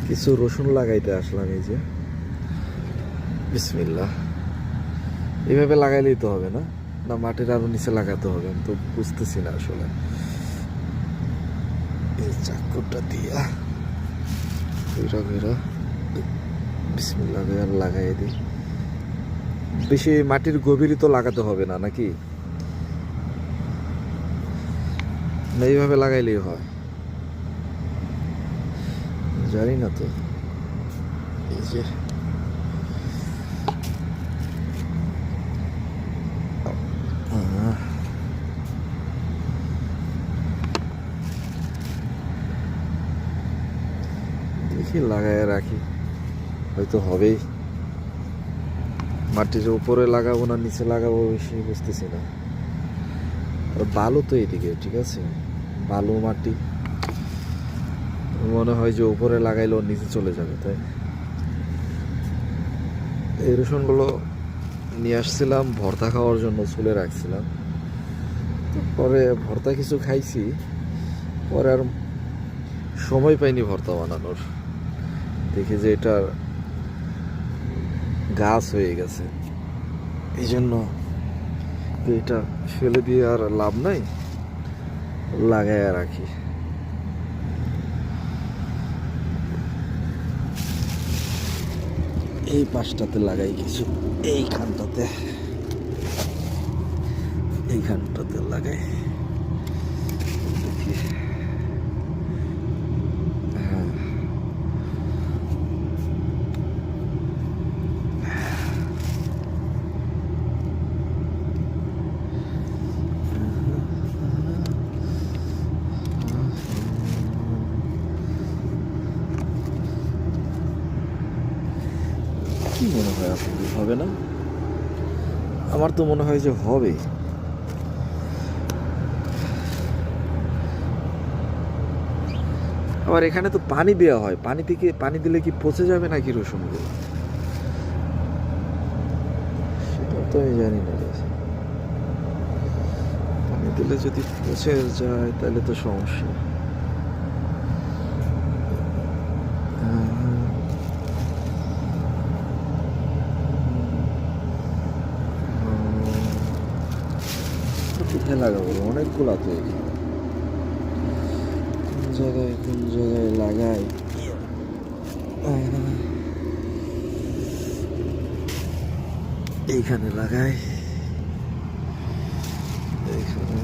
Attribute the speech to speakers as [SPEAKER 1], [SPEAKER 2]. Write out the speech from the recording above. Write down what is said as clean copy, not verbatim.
[SPEAKER 1] কিছু রসুন লাগাইতে আসলাম। এই যে বিসমিল্লাহ। এইভাবে লাগাইলেই তো হবে না, না মাটির আরো নিচে লাগাতে হবে? আমি তো বুঝতেছি না আসলে। এই চাকুটা দিয়া ঘুরা ঘুরা বিসমিল্লাহ আর লাগাই দিই। বেশি মাটির গভীরই তো লাগাতে হবে না নাকি? না এইভাবে লাগাইলেই হয়? জানি না তো। এই যে দেখি লাগাই রাখি, হয়তো হবেই। মাটির উপরে লাগাবো না নিচে লাগাবো বেশি বুঝতেছি না। আর বালু তো এদিকে, ঠিক আছে, বালু মাটি, মনে হয় যে উপরে লাগাইলেও নিচে চলে যাবে। তাই এই রসুনগুলো নিয়ে আসছিলাম ভর্তা খাওয়ার জন্য, চুলে রাখছিলাম। পরে ভর্তা কিছু খাইছি, পরে আর সময় পাইনি ভর্তা বানানোর। দেখি যে এটা গাছ হয়ে গেছে, এই জন্য এটা ফেলে দিয়ে আর লাভ নাই, লাগাইয়া রাখি। এই পাশটাতে লাগাই কিছু, এইখানটাতে লাগাই। দেখি, হ্যাঁ কি মনে হয় আপনাদের, হবে না? আমার তো মনে হয় যে হবে। আবার এখানে তো পানি দেওয়া হয়, পানি থেকে পানি দিলে কি পচে যাবে নাকি রসুনগুলো, সেটা তো আমি জানি না। পানি দিলে যদি পচে যায় তাহলে তো সমস্যা। কোথায় লাগাবো? অনেকগুলা তো এখানে, কোন জায়গায় লাগাই? এইখানে লাগাই, এইখানে